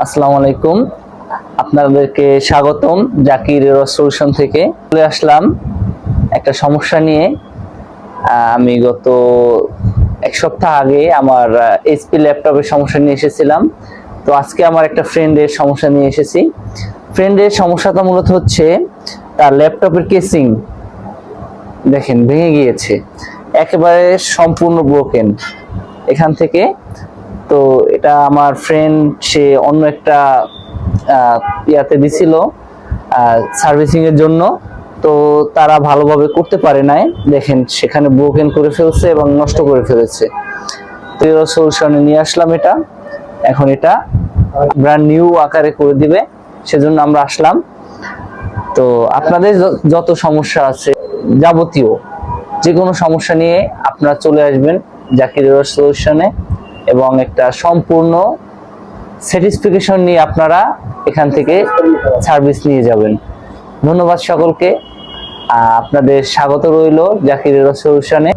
আসসালামু আলাইকুম, আপনাদেরকে স্বাগতম জাকির সলিউশন থেকে। চলে আসলাম একটা সমস্যা নিয়ে। আমি গত এক সপ্তাহ আগে আমার এইচপি ল্যাপটপের সমস্যা নিয়ে এসেছিলাম। তো আজকে আমার একটা ফ্রেন্ডের সমস্যা নিয়ে এসেছি। ফ্রেন্ডের সমস্যাটা মূলত হচ্ছে তার ল্যাপটপের কেসিং দেখেন ভেঙে গিয়েছে, একেবারে সম্পূর্ণ ব্রোকেন এখান থেকে। তো এটা আমার ফ্রেন্ড সে অন্য একটা ইয়াতে দিছিল সার্ভিসিং এর জন্য। তো তারা ভালোভাবে করতে পারে নাই, দেখেন সেখানে ব্রোকেন করে ফেলছে এবং নষ্ট করে ফেলেছে। তো এর সলিউশনে নিয়ে আসলাম এটা। এখন এটা ব্র্যান্ড নিউ আকারে করে দিবে, সেজন্য আমরা আসলাম। তো আপনাদের যত সমস্যা আছে, যাবতীয় যে কোনো সমস্যা নিয়ে আপনারা চলে আসবেন জাকির সলিউশনে এবং একটা সম্পূর্ণ স্যাটিসফ্যাকশন নিয়ে আপনারা এখান থেকে সার্ভিস নিয়ে যাবেন। ধন্যবাদ সকলকে, আপনাদের স্বাগত রইল জাকির সলিউশনে।